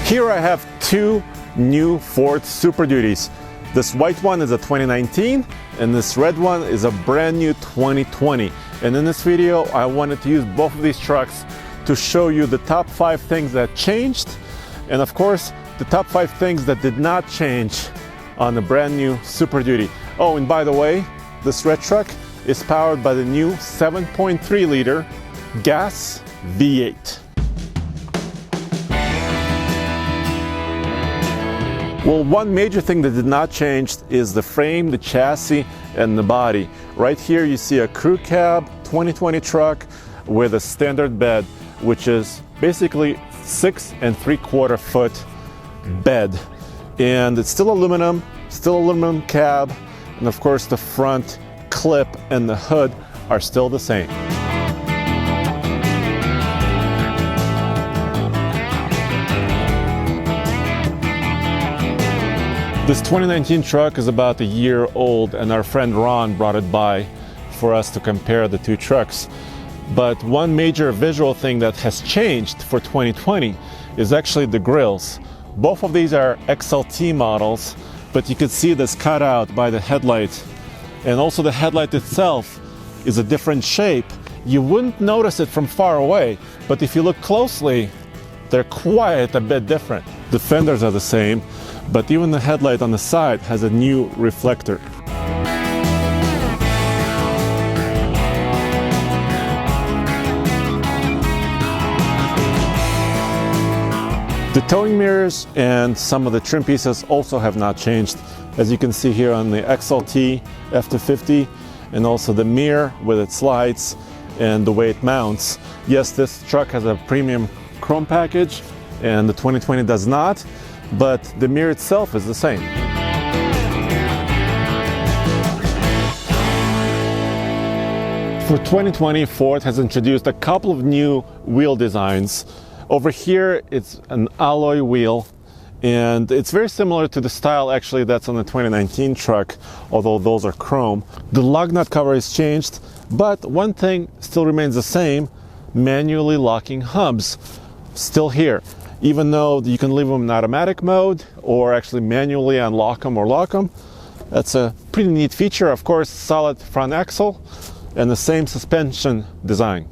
Here I have two new Ford Super Duties. This white one is a 2019 and this red one is a brand new 2020. And in this video, I wanted to use both of these trucks to show you the top 5 things that changed, and of course, the top 5 things that did not change on the brand new Super Duty. Oh, and by the way, this red truck is powered by the new 7.3 liter gas V8. Well, one major thing that did not change is the frame, the chassis, and the body. Right here you see a crew cab 2020 truck with a standard bed, which is basically 6 3/4 foot bed. And it's still aluminum cab, and of course the front clip and the hood are still the same. This 2019 truck is about a year old, and our friend Ron brought it by for us to compare the two trucks. But one major visual thing that has changed for 2020 is actually the grills. Both of these are XLT models, but you can see this cut out by the headlight. And also the headlight itself is a different shape. You wouldn't notice it from far away, but if you look closely, they're quite a bit different. The fenders are the same, but even the headlight on the side has a new reflector. The towing mirrors and some of the trim pieces also have not changed, as you can see here on the XLT F-250, and also the mirror with its lights and the way it mounts. Yes, this truck has a premium chrome package and the 2020 does not, but the mirror itself is the same. For 2020, Ford has introduced a couple of new wheel designs. Over here, it's an alloy wheel, and it's very similar to the style actually that's on the 2019 truck, although those are chrome. The lug nut cover is changed, but one thing still remains the same: manually locking hubs. Still here. Even though you can leave them in automatic mode or actually manually unlock them or lock them. That's a pretty neat feature. Of course, solid front axle and the same suspension design.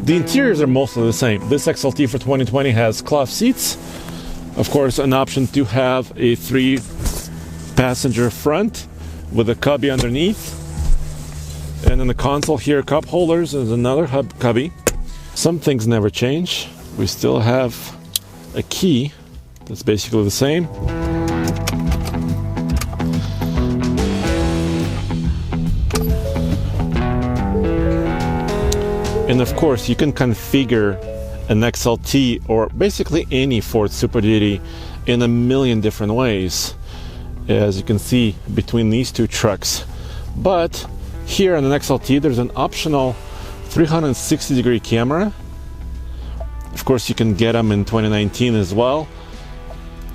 The interiors are mostly the same. This XLT for 2020 has cloth seats. Of course, an option to have a 3-passenger front with a cubby underneath. And in the console here, cup holders, is another cubby. Some things never change. We still have a key that's basically the same. And of course, you can configure an XLT or basically any Ford Super Duty in a million different ways, as you can see between these two trucks. But here on an XLT, there's an optional 360-degree camera. Of course, you can get them in 2019 as well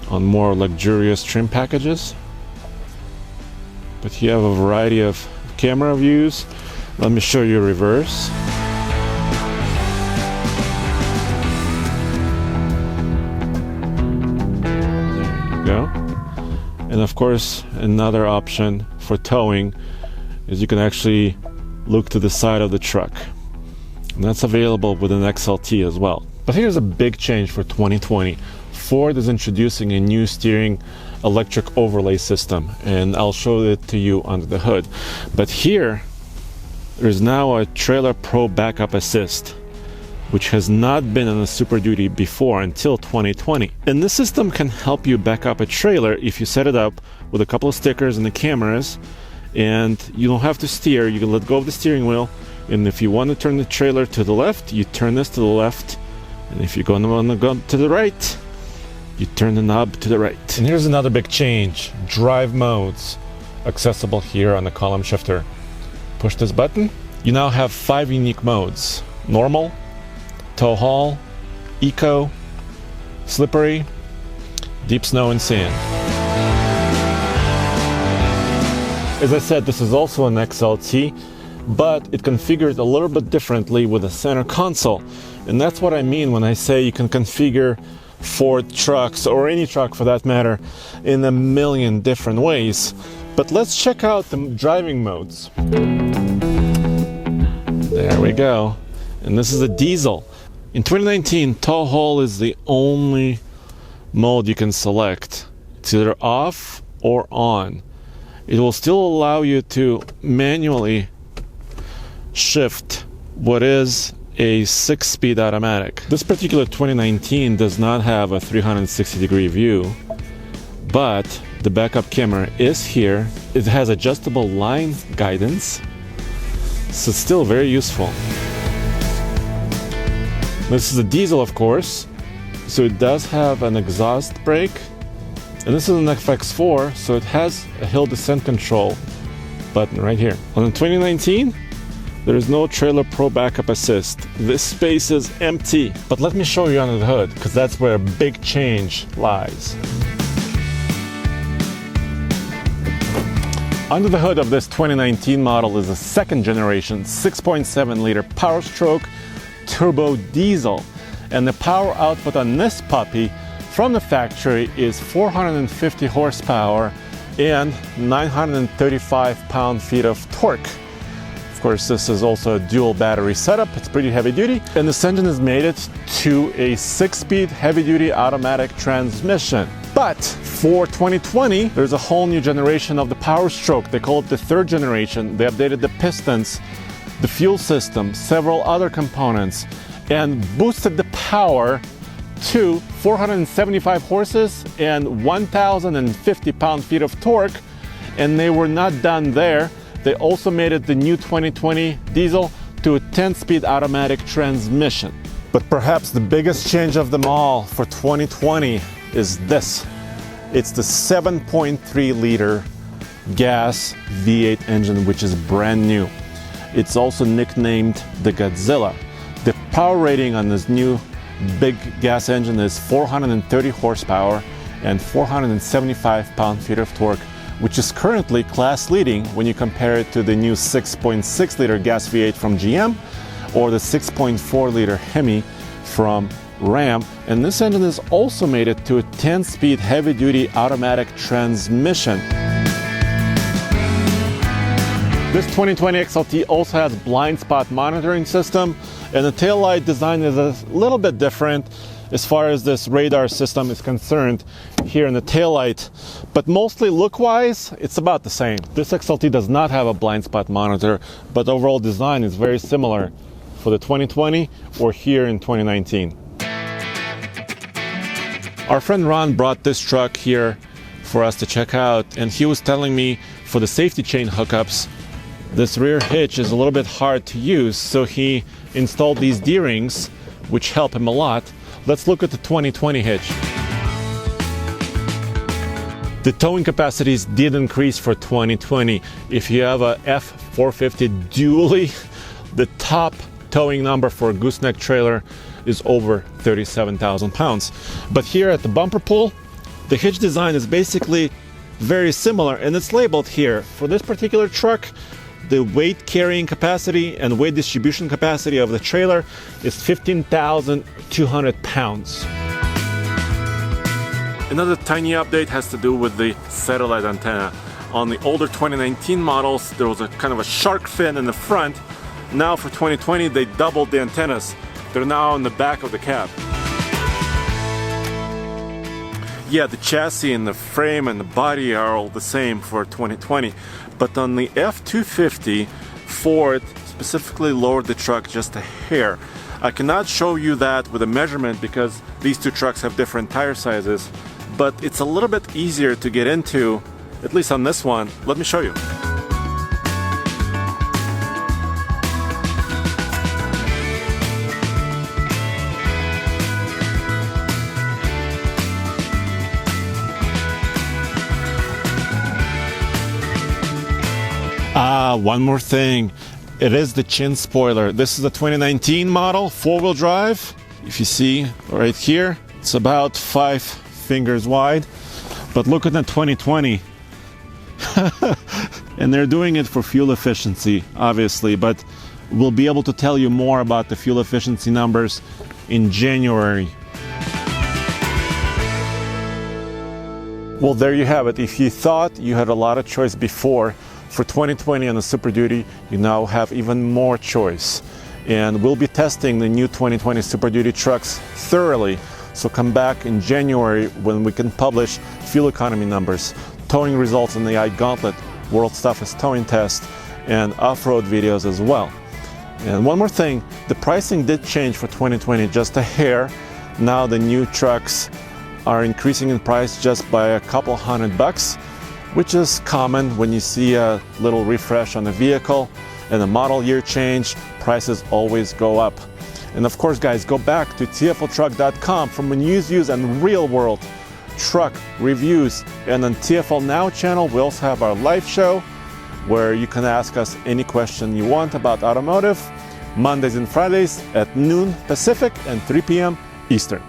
on more luxurious trim packages. But you have a variety of camera views. Let me show you reverse. There you go. And of course, another option for towing is you can actually look to the side of the truck. And that's available with an XLT as well. But here's a big change for 2020. Ford is introducing a new steering electric overlay system, and I'll show it to you under the hood. But here, there's now a Trailer Pro Backup Assist, which has not been on a Super Duty before until 2020. And this system can help you back up a trailer if you set it up with a couple of stickers and the cameras, and you don't have to steer. You can let go of the steering wheel, and if you want to turn the trailer to the left, you turn this to the left, and if you're going to want to go to the right, you turn the knob to the right. And here's another big change: drive modes accessible here on the column shifter. Push this button, you now have 5 unique modes: normal, tow haul, eco, slippery, deep snow and sand. As I said, this is also an XLT, but it configures a little bit differently with a center console, And that's what I mean when I say you can configure Ford trucks, or any truck for that matter, in a million different ways. But let's check out the driving modes. There we go. And this is a diesel. In 2019, tow haul is the only mode you can select. It's either off or on. It will still allow you to manually shift what is a 6-speed automatic. This particular 2019 does not have a 360-degree view, but the backup camera is here. It has adjustable line guidance, so it's still very useful. This is a diesel, of course, so it does have an exhaust brake, and this is an FX4, so it has a hill descent control button right here. On the 2019, there is no Trailer Pro Backup Assist. This space is empty. But let me show you under the hood, because that's where a big change lies. Under the hood of this 2019 model is a second generation 6.7 liter Power Stroke turbo diesel. And the power output on this puppy from the factory is 450 horsepower and 935 pound-feet of torque. Of course, this is also a dual battery setup. It's pretty heavy duty. And this engine is mated to a 6-speed heavy duty automatic transmission. But for 2020, there's a whole new generation of the Power Stroke. They call it the third generation. They updated the pistons, the fuel system, several other components, and boosted the power to 475 horses and 1,050 pound-feet of torque. And they were not done there. They also made it the new 2020 diesel to a 10-speed automatic transmission. But perhaps the biggest change of them all for 2020 is this. It's the 7.3 liter gas V8 engine, which is brand new. It's also nicknamed the Godzilla. The power rating on this new big gas engine is 430 horsepower and 475 pound-feet of torque, which is currently class leading when you compare it to the new 6.6 liter gas V8 from GM or the 6.4 liter Hemi from Ram. And this engine is also mated to a 10-speed heavy-duty automatic transmission. This 2020 XLT also has blind spot monitoring system, and the taillight design is a little bit different as far as this radar system is concerned here in the taillight, but mostly look-wise, it's about the same. This XLT does not have a blind spot monitor, but overall design is very similar for the 2020 or here in 2019. Our friend Ron brought this truck here for us to check out, and he was telling me for the safety chain hookups, this rear hitch is a little bit hard to use, so he installed these D-rings, which help him a lot. Let's look at the 2020 hitch. The towing capacities did increase for 2020. If you have a F-450 dually, the top towing number for a gooseneck trailer is over 37,000 pounds. But here at the bumper pull, the hitch design is basically very similar, and it's labeled here. For this particular truck, the weight carrying capacity and weight distribution capacity of the trailer is 15,200 pounds. Another tiny update has to do with the satellite antenna. On the older 2019 models, there was a kind of a shark fin in the front. Now for 2020, they doubled the antennas. They're now in the back of the cab. Yeah, the chassis and the frame and the body are all the same for 2020. But on the F-250, Ford specifically lowered the truck just a hair. I cannot show you that with a measurement because these two trucks have different tire sizes, but it's a little bit easier to get into, at least on this one. Let me show you. One more thing. It is the chin spoiler. This is the 2019 model, four-wheel drive. If you see right here, it's about 5 fingers wide. But look at the 2020. And they're doing it for fuel efficiency, obviously. But We'll be able to tell you more about the fuel efficiency numbers in January. Well, there you have it. If you thought you had a lot of choice before, for 2020 on the Super Duty, you now have even more choice. And we'll be testing the new 2020 Super Duty trucks thoroughly. So come back in January when we can publish fuel economy numbers, towing results in the iGauntlet World's Toughest Towing Test, and off-road videos as well. And one more thing, the pricing did change for 2020 just a hair. Now the new trucks are increasing in price just by a couple $100, which is common when you see a little refresh on a vehicle and a model year change, prices always go up. And of course, guys, go back to tfltruck.com for news, views, and real-world truck reviews. And on TFL Now channel, we also have our live show where you can ask us any question you want about automotive, Mondays and Fridays at noon Pacific and 3 p.m. Eastern.